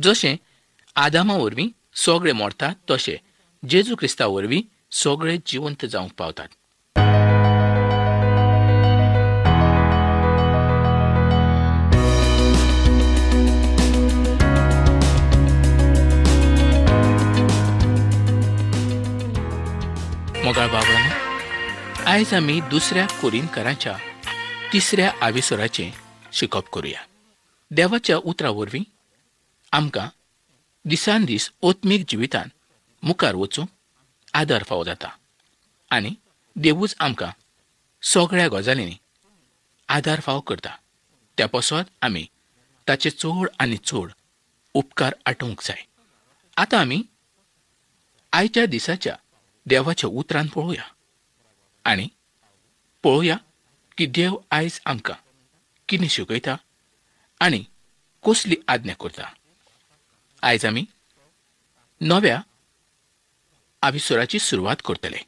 जशें आदामा वरवीं सगळे मरतात तशें जेजू क्रिस्ता वरवीं सगळे जिवंत जावंक पावतात. मोगाळ बाबरांनो, आयज आमी दुसऱ्या कोरिंथकारांच्या 3ऱ्या आविसराचें शिकप करुया. देवाच्या उतरा वरवीं आमकां दिसान दीस ओत्मीक जिवितांत मुखार वचूंक आदार फावो जाता आनी देवूच आमकां सगळ्या गजालींनी आदार फावो करता. त्या पासत आमी ताचे चड आनी चड उपकार आठोवंक जाय. आतां आमी आयच्या दिसाच्या देवाच्या उतरान पळोवया आनी पळोवया की देव आयज आमकां कितें शिकयता आनी कसली आज्ञा करता. आयज आमी नव्या आविसराची सुरवात करतले.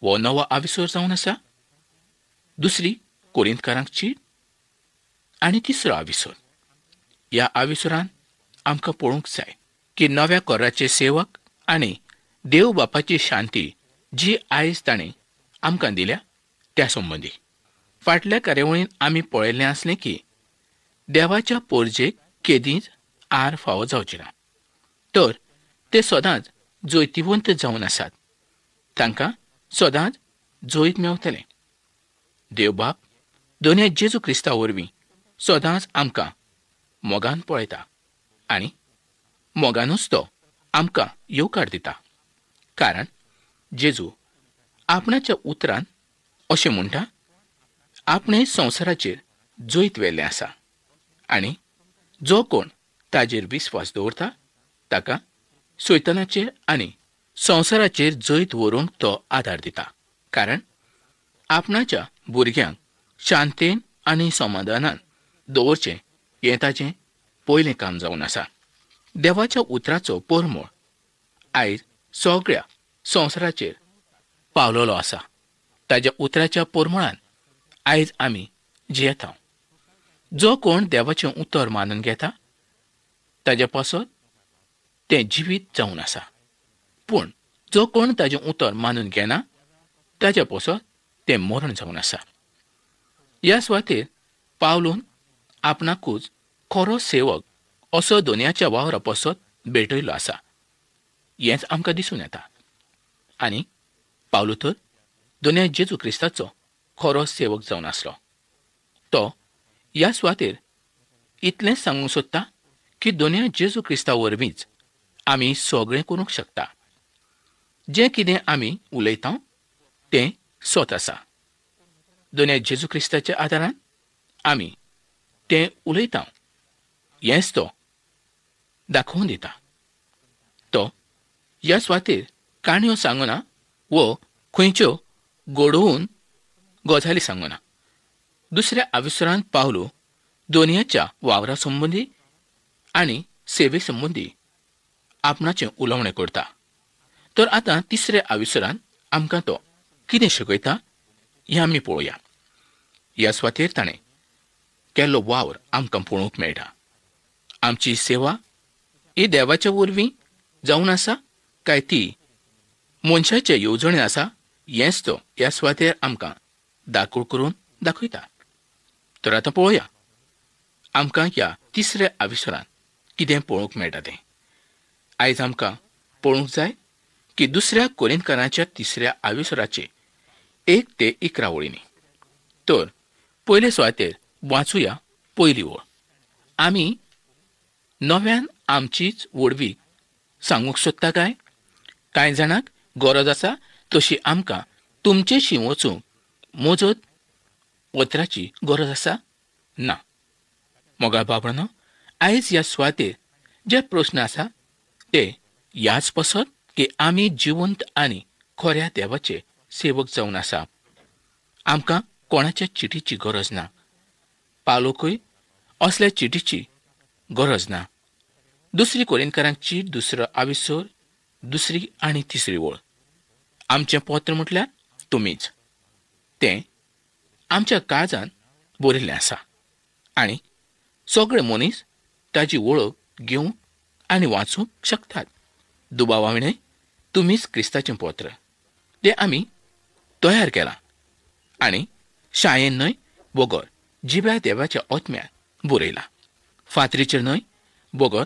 हो नवो आविसर जावन आसा 2 कोरिंथकारांची आनी 3रो आविसर. ह्या आविसरान आमकां पळोवंक जाय की नव्या कोराचे सेवक आनी देव बापाची शांती जी आयज ताणें आमकां दिल्या त्या संबंदी. फाटल्या कार्यावळीन आमी पळयल्लें आसलें की देवाच्या पोरजेक केदींच आर फावो जावचे ना, तर ते सदांच जैतिवंत जावन आसात. तांकां सदांच जैत मेवतलें. देव बाप दोनया जेजू क्रिस्ता वरवीं सदांच आमकां मोगान पळयता आनी मोगानूच तो आमकां येवकार दिता. कारण जेजू आपणाच्या उतरान अशें म्हणटा, आपणे संवसाराचेर जैत व्हेल्लें आसा आनी जो कोण ताजेर विस्वास दवरता ताका सैतानाचेर आनी संवसाराचेर जैत व्हरूंक तो आदार दिता. कारण आपणाच्या भुरग्यांक शांतेन आनी समाधानान दवरचें हें ताचें पयलें काम जावन आसा. देवाच्या उतराचो परमळ आयज सगळ्या संवसाराचेर पावलोलो आसा. ताच्या उतराच्या परमळान आयज आमी जियेता. जो कोण देवाचें उतर मानून घेता ताच्या पासत तें जिवीत जावन आसा. पूण जो कोण ताजें उतर मानून घेना ताच्या पासत तें मरण जावन आसा. ह्या सुवातेर पावलून आपणाकूच खरो सेवक असो दोनयाच्या वावरा पासत भेटयलो आसा हेंच आमकां दिसून येता. आनी पावलो तर दोनया जेजू क्रिस्ताचो खरो सेवक जावन आसलो. तो ह्या सुवातेर इतलेंच सांगूंक सोदता की दोनया जेजू क्रिस्ता वरवींच आमी सगळें करूंक शकता. जें कितें आमी उलयता तें सत आसा. दोनया जेजू क्रिस्ताच्या आदारान आमी तें उलयता हेंच तो दाखोवन दिता. तो ह्या सुवातेर काणयो सांगना वो खंयच्यो घडोवन गजाली सांगना. दुसऱ्या आविसरांत पावलो दोनयाच्या वावरा संबंदी आनी सेवे संबंदी आपणाचें उलोवणें करता. तर आतां 3ऱ्या आविसरांत आमकां तो कितें शिकयता हें आमी पळोवया. ह्या सुवातेर ताणें केल्लो वावर आमकां पळोवंक मेळटा. आमची सेवा ही देवाच्या वरवीं जावन आसा काय ती मनशाच्या येवजणेन आसा हेंच तो ह्या सुवातेर आमकां दाखोळ करून दाखयता. तर आतां पळोवया आमकां ह्या 3ऱ्या आविसरांत कितें पळोवंक मेळटा तें. आयज आमकां पळोवंक जाय की 2 कोरिंथकारांच्या 3ऱ्या आविसराचे 1 ते 11 वळींनी. तर पयले सुवातेर वाचूया पयली ओळ. आमी नव्यान आमचीच वडवी सांगूंक सोदता काय? कांय जाणांक गरज आसा तशी आमकां तुमचेशी वचूंक मोजत वत्राची गरज आसा? ना. मोगाळ बाबरांनो, आयज ह्या सुवातेर जे प्रस्न आसा ते ह्याच पासत की आमी जिवंत आनी खऱ्या देवाचे सेवक जावन आसा. आमकां कोणाच्या चिटीची गरज ना. पावलोकूय असल्या चिटीची गरज ना. 2 कोरिंथकारांची 2 आविसर 2 आनी 3 ओळ. आमचें पत्र म्हटल्यार तुमीच. तें आमच्या काळजांत बरयल्लें आसा आनी सगळे मनीस ताची वळख घेवंक आनी वाचूंक शकतात. दुबावाविणय तुम्हीच क्रिस्ताचें पत्र ते आमी तयार केलां आनी शाळेन न्हय बोगोर जिब्या देवाच्या ओतम्यान बरयला. फातरीचेर न्हय बोगोर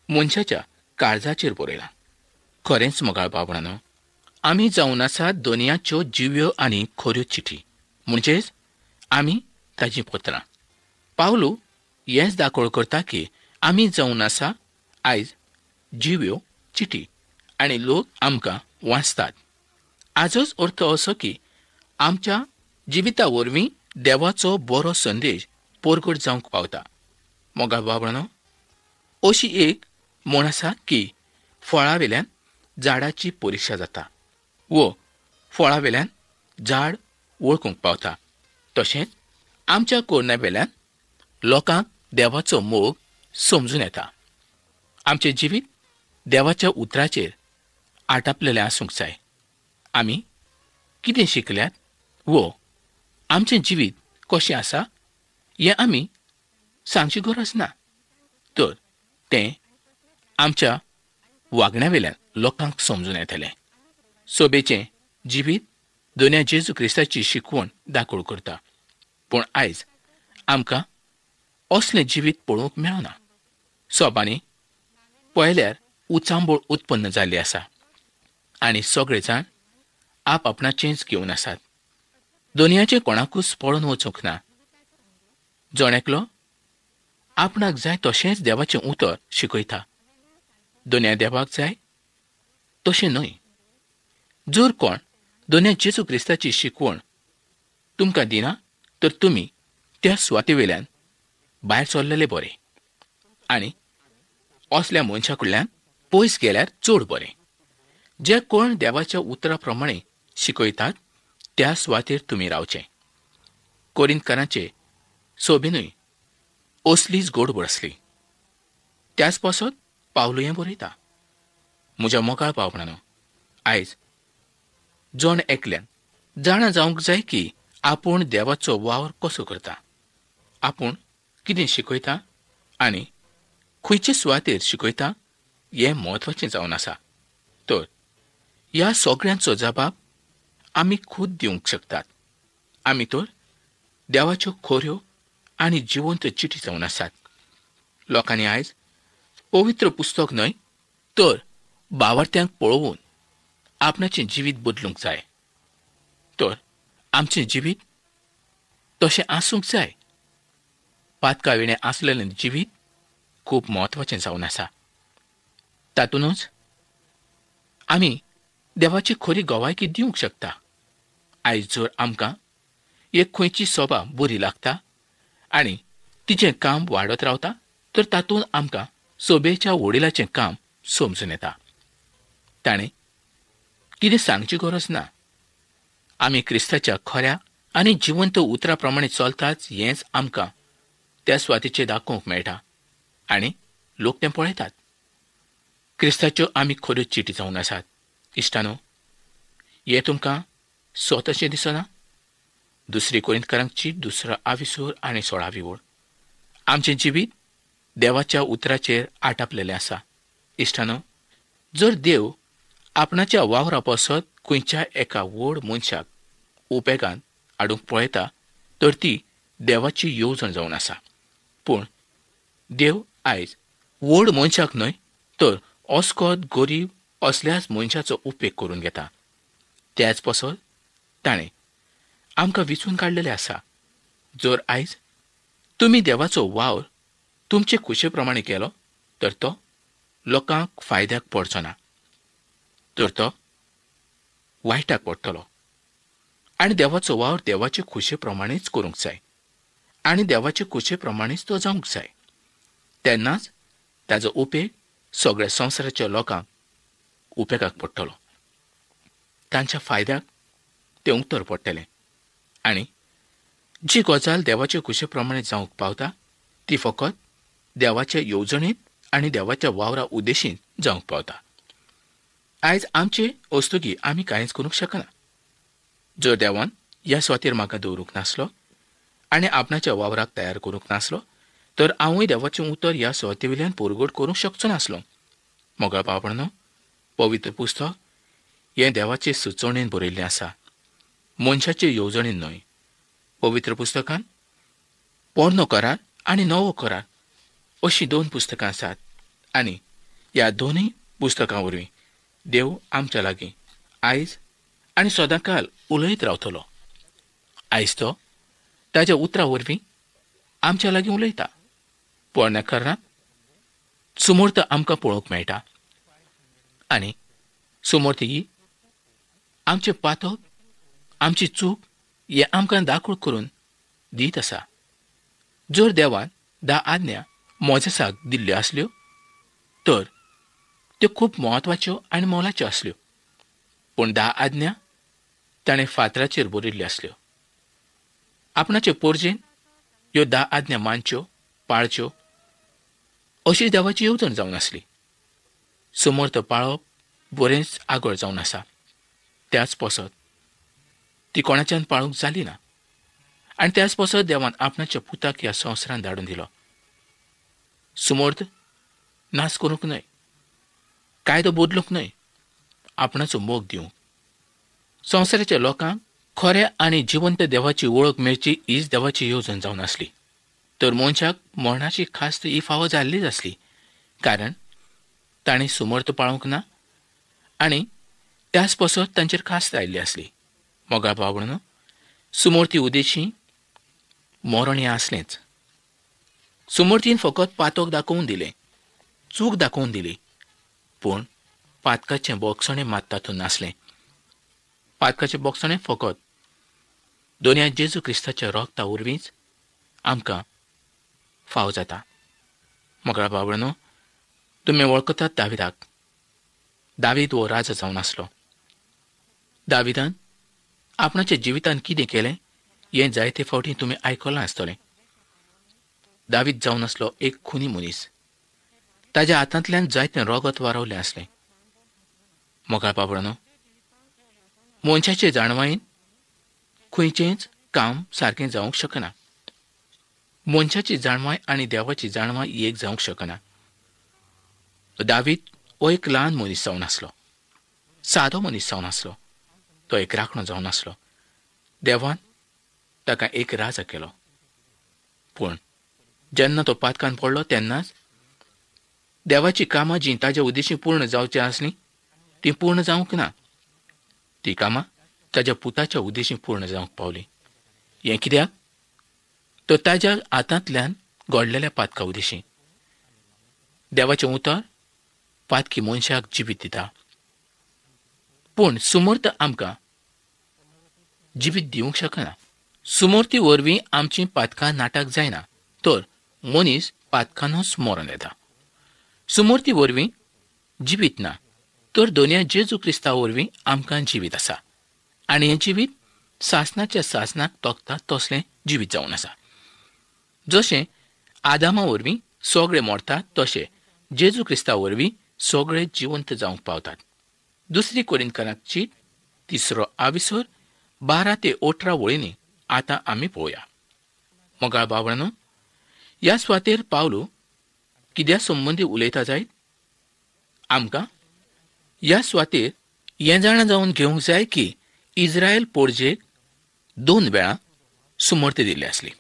मनशाच्या काळजाचेर बरयला. खरेंच मोगाळ भावणानो, आमी जावन आसात दोनयाच्यो जिव्यो आनी खऱ्यो चिठी, म्हणजेच आमी ताची पत्रां. पावलू हेंच दाखोळ करता की आमी जावन आसा आयज जिव्यो चिठी आनी लोक आमकां वाचतात. हाचोच अर्थ असो की आमच्या जिविता वरवीं देवाचो बरो संदेश परगट जावंक पावता. मोगाळ बाबळांनो, अशी एक म्हण आसा की फळां वेल्यान झाडाची परिक्षा जाता व फळां वेल्यान झाड वळखूंक पावता. तशेंच आमच्या कोरण्या वेल्यान लोकांक देवाचो मोग समजून येता. आमचें जिवीत देवाच्या उतराचेर आटापलेलें आसूंक जाय. आमी कितें शिकल्यात व आमचें जिवीत कशें आसा हें आमी सांगची गरज ना, तर तें आमच्या वागण्या वेल्यान लोकांक समजून येतलें. सोबेचें जिवीत दोनया जेजू क्रिस्ताची शिकवण दाखोळ करता. पूण आयज आमकां असलें जिवीत पळोवंक मेळना. सोबांनी पळयल्यार उचांबळ उत्पन्न जाल्ली आसा आनी सगळे जाण आपणाचेंच घेवन आसात. दोनयाचें कोणाकूच पळोवन वचूंक ना. जोणेकलो आपणाक जाय तशेंच देवाचें उतर शिकयता. दोनया देवाक जाय तशें न्हय. जर कोण दोनया जेजू क्रिस्ताची शिकवण तुमकां दिना तर तुमी त्या सुवाते वेल्यान भायर सरलेले बरें आनी असल्या मनशा कडल्यान पयस गेल्यार चड बरें. जे कोण देवाच्या उतरा प्रमाणे शिकयतात त्या सुवातेर तुमी रावचें. कोरिंथकारांचे सोबीनूय असलीच गोडबड आसली. त्याच पासत पावलू हें बरयता. म्हज्या मोगाळ भावणानो, आयज जोण एकल्यान जाणा जावंक जाय की आपूण देवाचो वावर कसो करता, आपूण कितें शिकयता आनी खंयचे सुवातेर शिकयता हें म्हत्वाचें जावन आसा. तर ह्या सगळ्यांचो जबाब आमी खूद दिवंक शकतात. आमी तर देवाच्यो खऱ्यो आनी जिवंत चिठी जावन आसात. लोकांनी आयज पवित्र पुस्तक न्हय तर भावार्थ्यांक पळोवन आपणाचें जिवीत बदलूंक जाय. तर आमचें जिवीत तशें आसूंक जाय. पातकाविणें आसलेलें जिवीत खूब म्हत्वाचें जावन आसा. तातूंतच आमी देवाची खरी गोवायकी दिवंक शकता. आयज जर आमकां एक खंयची सभा बरी लागता आनी तिचें काम वाडत रावता तर तातूंत आमकां सभेच्या वडिलाचें काम समजून येता. ताणें कितें सांगची गरज ना. आमी क्रिस्ताच्या खऱ्या आनी जिवंत उतरा प्रमाणे चलताच हेंच आमकां त्या सुवातेचेर दाखोवंक मेळटा आनी लोक तें पळयतात. क्रिस्ताच्यो आमी खऱ्यो चिटी जावन आसात. इश्टानो, हें तुमकां स्वताचें दिसना? 2 कोरिंथकारांची 2 आनी 16 ओळ. आमचें जिवीत देवाच्या उतराचेर आटापलेलें आसा. इश्टानो, जर देव आपणाच्या वावरा पासत खंयच्या एका व्हड मनशाक उपेगान हाडूंक पळयता तर ती देवाची येवजण जावन आसा. पूण देव आयज व्हड मनशाक न्हय तर अस्कोत गरीब असल्याच मनशाचो उपेग करून घेता. त्याच पासत ताणें आमकां विचून काडलेलें आसा. जर आयज तुमी देवाचो वावर तुमचे खुशे प्रमाणे केलो तर तो लोकांक फायद्याक पडचो ना, तर तो वायटाक पडटलो. आनी देवाचो वावर देवाचे खुशे प्रमाणेच करूंक जाय आनी देवाचे खुशे प्रमाणेच तो जावंक जाय. तेन्नाच ताचो उपेग सगळ्या संवसाराच्या लोकांक उपेगाक पडटलो. तांच्या फायद्याक तें उतर पडटलें. आनी जी गजाल देवाचे खुशे प्रमाणे जावंक पावता ती फकत देवाच्या येवजणेंत आनी देवाच्या वावरा उद्देशीन जावंक पावता. आयज आमचे वस्तुकी आमी कांयच करूंक शकना. जर देवान ह्या सुवातेर म्हाका दवरूंक नासलो आनी आपणाच्या वावराक तयार करूंक नासलो तर हांवूय देवाचें उतर ह्या सुवाते वयल्यान परगट करूंक शकचो नासलो. मोगाळ भावभयणो, पवित्र पुस्तक हें देवाचे सुचोवणेन बरयल्लें आसा, मनशाचे येवजणेन न्हय. पवित्र पुस्तकांत पोरनो करार आनी नवो करार अशीं 2 पुस्तकां आसात, आनी ह्या दोनूय पुस्तकां वरवीं देव आमच्या लागीं आयज आनी सदांकाल उलयत रावतलो. आयज तो ताच्या उतरां वरवीं आमच्या लागीं उलयता. पोरण्या कारणांत सुमर्थ आमकां पळोवंक मेळटा, आनी सुमर्थ ही आमचे पातक, आमची चूक हें आमकां दाखोळ करून दीत आसा. जर देवान 10 आज्ञा मोजेसाक दिल्ल्यो आसल्यो तर त्यो खूब म्हत्वाच्यो आनी मोलाच्यो आसल्यो. पूण 10 आज्ञा ताणें फातराचेर बरयल्ल्यो आसल्यो. आपणाचे पोरजेन ह्यो 10 आज्ञा मानच्यो, पाळच्यो अशी देवाची येवजण जावन आसली. सुमर्थ पाळप बरेंच आगळ जावन आसा. त्याच पसत ती कोणाच्यान पाळूंक जाली ना, आनी त्याच पसत देवान आपणाच्या पुताक ह्या संवसारांत धाडून दिलो. सुमर्थ नाश करूंक न्हय, कायदो बदलूंक न्हय, आपणाचो मोग दिवंक. संवसाराच्या लोकांक खऱ्या आनी जिवंत देवाची वळख मेळची हीच देवाची येवजण जावन आसली. तर मनशाक मरणाची खास्त ही फावो जाल्लीच आसली, कारण ताणें सुमर्थ पाळूंक ना, आनी त्याच पसत तांचेर खास्त आयिल्ली आसली. मोगाळ भावभयणो, सुमर्थी उद्देशी मरण हें आसलेंच. सुमर्थीन फकत पातक दाखोवन दिलें, चूक दाखोवन दिली, पूण पातकाचें बोगसणें मात तातूंत नासलें. पातकाचें बोगसणें फकत दोनया जेजू क्रिस्ताच्या रोगता वरवींच आमकां फाव जाता. मोगाळ भावभयणो, तुमी वळखतात दाविदाक. दावीद हो राजा जावन आसलो. दाविदान आपणाच्या जिवितांत कितें केलें हें जायते फावटी तुमी आयकलां आसतलें. दावीद जावन आसलो एक खुनी मनीस. ताच्या हातांतल्यान जायतें रोगत वारवलें आसलें. मोगाळ भावभयणो, मनशाचे जाणवायेन खंयचेंच काम सारकें जावंक शकना. मनशाची जाणवाय आनी देवाची जाणवाय एक जावंक शकना. दावीद हो एक ल्हान मनीस जावन आसलो, सादो मनीस जावन आसलो. तो एक राखणो जावन आसलो. देवान ताका एक राजा केलो. पूण जेन्ना तो पातकान पडलो तेन्नाच देवाची कामां जीं ताच्या उद्देशी पूर्ण जावची आसलीं तीं पूर्ण जावंक ना. ती कामां ताच्या पुताच्या उद्देशी पूर्ण जावंक पावलीं. हें कित्याक? तो ताच्या हातांतल्यान घडलेल्या पातका उद्देशी. देवाचें उतर पातकी मनशाक जिवीत दिता. पूण सुमर्थ आमकां जिवीत दिवंक शकना. सुमर्थी वरवीं आमची पातकां नाटक जायना, तर मनीस पातकानूच मरण येता. सुमर्थी वरवीं जिवीत ना, तर दोनया जेजू क्रिस्ता वरवीं आमकां जिवीत आसा. आनी हें जिवीत सासणाच्या सासणाक तोखता तसलें जिवीत जावन आसा. जशें आदामा वरवीं सगळे मरतात, तशें जेजू क्रिस्ता वरवीं सगळे जिवंत जावंक पावतात. 2 कोरिंथकांची 3 आविसर 12 ते 18 वळींनी आतां आमी पळोवया. मोगाळ भावभयणो, ह्या सुवातेर पावलो कित्या संबंदी उलयता जायत? आमकां ह्या सुवातेर हें जाणा जावन घेवंक जाय की इस्रायल पोरजेक 2 वेळा सुमर्थ दिल्ली आसली.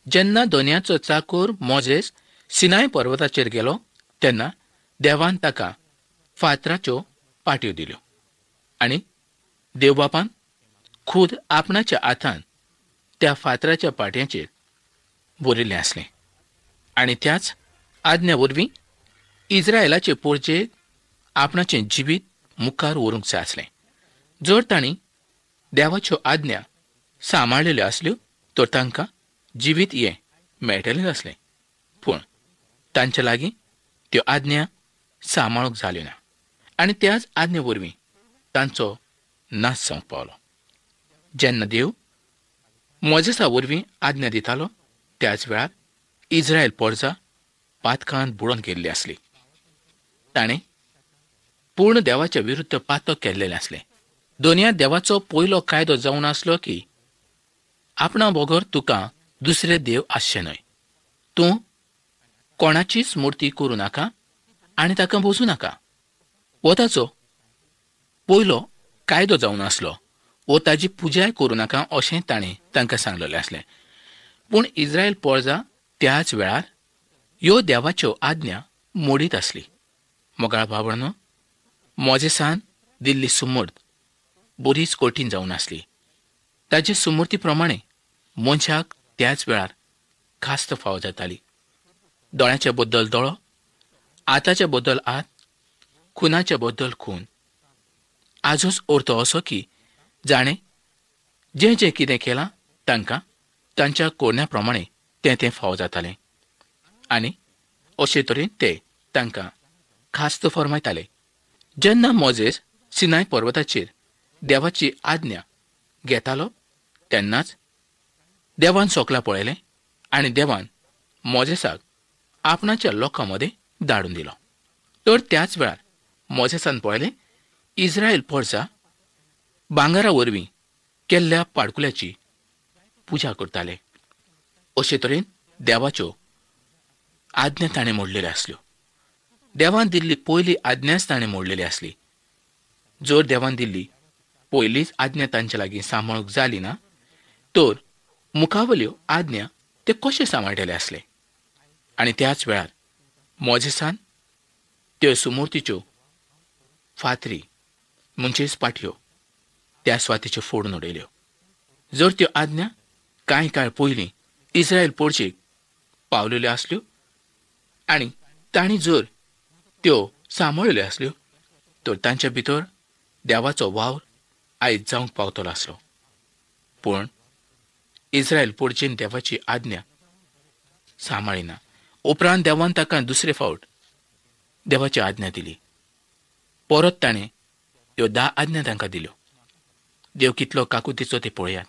जेन्ना दोनयाचो चाकोर मोजेस सिनाय पर्वताचेर गेलो तेन्ना देवान ताका फातराच्यो पाटयो दिल्यो, आनी देवबापान खूद आपणाच्या हातान त्या फातराच्या पाटयांचेर बरयल्लें आसलें. आनी त्याच आज्ञा वरवीं इस्रायलाचे पोरजेक आपणाचें जिवीत मुखार व्हरूंक जाय आसलें. जर तांणी देवाच्यो आज्ञा सांबाळलेल्यो आसल्यो तर तांकां जिवीत हें मेळटलें आसलें. पूण तांचे लागीं त्यो आज्ञा सांबाळूंक जाल्यो ना, आनी त्याच आज्ञे वरवीं तांचो नाश जावंक पावलो. जेन्ना देव मोजेसा वरवीं आज्ञा दितालो त्याच वेळार इस्रायल पोरजां पातकांत बुडोवन गेल्ली आसली. ताणें पूर्ण देवाच्या विरुद्ध पातक केल्लेलें आसलें. दोनया देवाचो पयलो कायदो जावन आसलो की आपणा बगर तुका दुसरे देव आसचे न्हय. तूं कोणाचीच मुर्ती करूं नाका आनी ताका बसू नाका. वताचो पयलो कायदो जावन आसलो वो ताजी पुजाय करूं नाका अशें ताणें तांकां सांगलेलें आसलें. पूण इस्रायल पोरजां त्याच वेळार ह्यो देवाच्यो आज्ञा मोडीत आसली. मोगाळ भावणांनो, मोजेसान दिल्ली सुमर्द बरीच कठीण जावन आसली. ताचे सुमर्ती प्रमाणे मनशाक त्याच वेळार खास्त फाव जाताली. दोळ्याच्या बद्दल दोळो, आताच्या बद्दल आत, खुनाच्या बद्दल खून. आजूच अर्थ असो की जाणें जें जें कितें केलां तांकां तांच्या कोरण्या प्रमाणे तें तें फाव जातालें. आनी अशे तरेन ते तांकां खास्त फरमायताले. जेन्ना मोजेस सिनाय पर्वताचेर देवाची आज्ञा घेतालो तेन्नाच देवान सोकला पळयलें आनी देवान मोजेसाक आपणाच्या लोकां मदें धाडून दिलो. तर त्याच वेळार मोजेसान पळयलें इस्रायल पोरसां भांगारा वरवीं केल्ल्या पाडकुल्याची पुजा करताले. अशे तरेन देवाच्यो आज्ञा ताणें मोडलेल्यो आसल्यो. देवान दिल्ली पयली आज्ञाच ताणें मोडलेली आसली. जर देवान दिल्ली पयलीच आज्ञा तांचे लागीं सांबाळूंक जाली ना तर मुखावल्यो आज्ञा ते कशे सांबाळटले आसले. आनी त्याच वेळार मोजेसान त्यो सुमूर्तीच्यो फातरी म्हणजेच पाटयो त्या स्वातीच्यो फोडून उडयल्यो. जर त्यो आज्ञा कांय काळ पयलीं इस्रायल पोरचेक पावलेल्यो आसल्यो आनी तांणी जर त्यो सांबाळल्यो आसल्यो तर तांचे भितर देवाचो वावर आयज जावंक पावतलो आसलो. पूण इस्रायल पोरचेन देवाची आज्ञा सांबाळिना. उपरांत देवान ताका दुसरे फावट देवाची आज्ञा दिली. परत ताणें ह्यो 10 आज्ञा तांकां दिल्यो. देव कितलो काकुतीचो ते पळयात.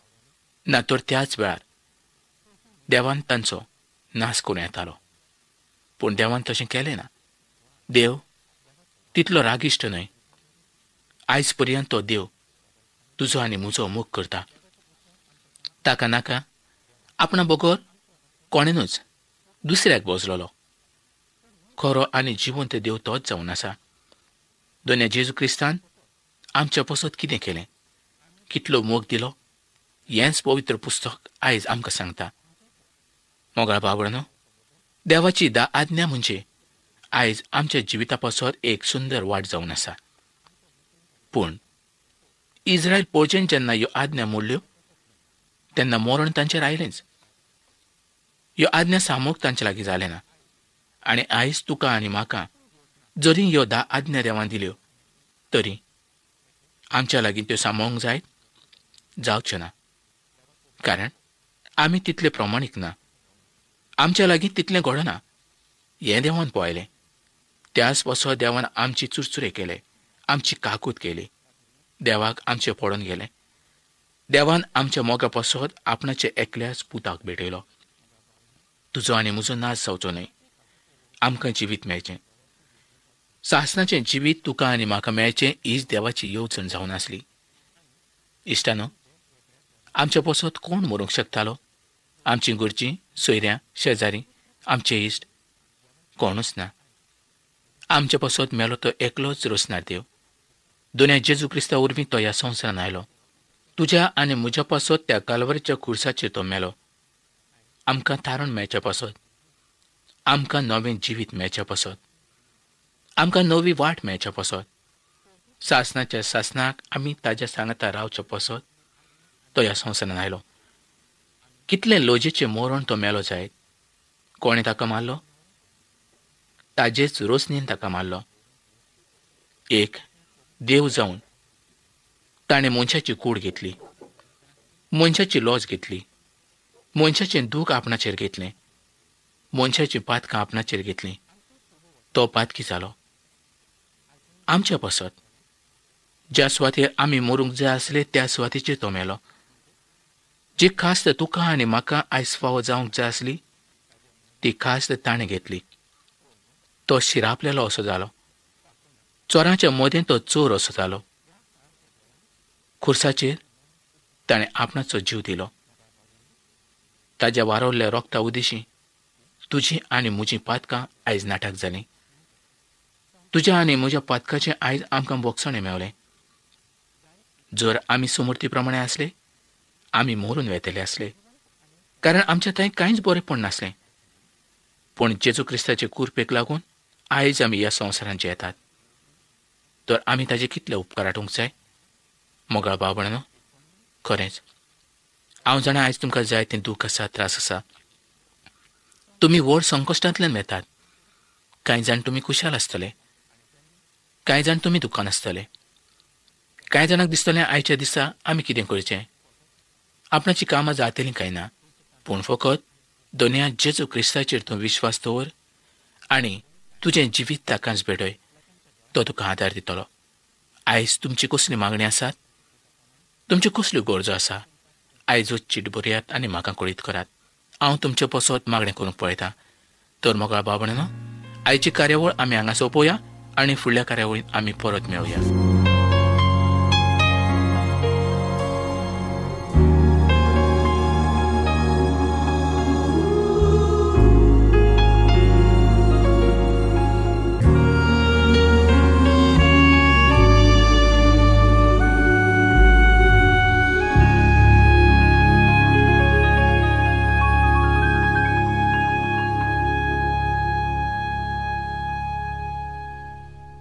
ना तर त्याच वेळार देवान तांचो नाश करूं येतालो. पूण देवान तशें केलें ना. देव तितलो रागिश्ट न्हय. आयज पर्यंत तो देव तुजो आनी म्हजो मोग करता. ताका नाका आपणा बगर कोणेनूच दुसऱ्याक बोजलोलो. खरो आनी जिवंत देव तोच जावन आसा. दोन जेजू क्रिस्तान आमच्या पासत कितें केलें, कितलो मोग दिलो हेंच पवित्र पुस्तक आयज आमकां सांगता. मोगाळ भावणांनो, देवाची 10 आज्ञा म्हणजे आयज आमच्या जिविता पासत एक सुंदर वाट जावन आसा. पूण इस्रायल पोरचेन जेन्ना ह्यो आज्ञा मोडल्यो तेन्ना मरण तांचेर आयलेंच. ह्यो आज्ञा सांबाळूंक तांचे लागीं जालें ना. आनी आयज तुका आनी म्हाका जरी ह्यो 10 आज्ञा देवान दिल्यो तरी आमच्या लागीं त्यो सांबाळूंक जायत जावच्यो ना. कारण आमी तितले प्रमाणीक ना. आमच्या लागीं तितलें घडना हें देवान पळयलें. त्याच पासत देवान आमची चुरचुरे केले, आमची काकूत केली. देवाक आमचे पडून गेले. देवान आमच्या मोगा पासत आपणाचे एकल्याच पुताक भेटयलो. तुजो आनी म्हजो नाश जावचो न्हय. आमकां जिवीत मेळचें. सासणाचें जिवीत तुका आनी म्हाका मेळचें हीच देवाची येवजण जावन आसली. इश्टानो, आमच्या पासत कोण मरूंक शकतालो? आमचीं घरचीं, सोयऱ्यां, शेजारी, आमचे इश्ट कोणूच ना. आमच्या पासत मेलो तो एकलोच रोसनार देव. दोन जेजू क्रिस्ता वरवीं तो ह्या संवसारान आयलो. तुज्या आनी म्हज्या पासत त्या काल्वरीच्या खुर्साचेर तो मेलो. आमकां तारण मेळच्या पासत, आमकां नवें जिवीत मेळच्या पासत, आमकां नवी वाट मेळच्या पासत, सासणाच्या सासणाक आमी ताज्या सांगाता रावच्या पासत तो ह्या संवसारान आयलो. कितलें लोजेचें मरण तो मेलो जायत. कोणें ताका मारलो? ताजेच रोसनीन ताका मारलो. एक देव जावन ताणें मनशाची कूड घेतली, मनशाची लॉज घेतली, मनशाचें दूख आपणाचेर घेतलें, मनशाचीं पातकां आपणाचेर घेतलीं. तो पातकी जालो आमच्या पासत. ज्या सुवातेर आमी मरूंक जाय आसले त्या सुवातेचेर तो मेलो. जी खास्त तुका आनी म्हाका आयज फावो जावंक जाय आसली ती खास्त ताणें घेतली. तो शिरापलेलो असो जालो. चोरांच्या मदें तो चोर असो जालो. खुर्साचेर ताणें आपणाचो जीव दिलो. ताज्या वारवल्ल्या रोगता उदेशी तुजीं आनी म्हजीं पातकां आयज नाटक जालीं. तुज्या आनी म्हज्या पातकाचें आयज आमकां बोगसणें मेवलें. जर आमी समर्थी प्रमाणे आसले, आमी मरून वेतले आसले, कारण आमच्या थंय कांयच बरेंपण नासलें. पूण जेजू क्रिस्ताचे कुरपेक लागून आयज आमी ह्या संवसारांत जियेतात. तर आमी ताचे कितले उपकार आठोवंक जाय. मोगाळ भाव-भयणीनो, खरेंच हांव जाणा आयज तुमकां जायतें दूख आसा, त्रास आसा. तुमी व्हड संकश्टांतल्यान येतात. कांय जाण तुमी खुशाल आसतले, कांय जाण तुमी दुखान आसतले. कांय जाणांक दिसतलें आयच्या दिसा आमी कितें करचें, आपणाची कामां जातलीं काय ना. पूण फकत दोनयात जेजू क्रिस्ताचेर तूं विश्वास दवर आनी तुजें जिवीत ताकाच भेटय. तो तुका आदार दितलो. आयज तुमची कसली मागणी आसात, तुमच्यो कसल्यो गरजो आसा, आयजूच चीट बरयात आनी म्हाका कळीत करात. हांव तुमचे पसत मागणें करूंक पळयतां. तर मोगाळ भाव-भयणीनो, आयची कार्यावळ आमी हांगा सोंपोवया आनी फुडल्या कार्यावळींत आमी परत मेळुया.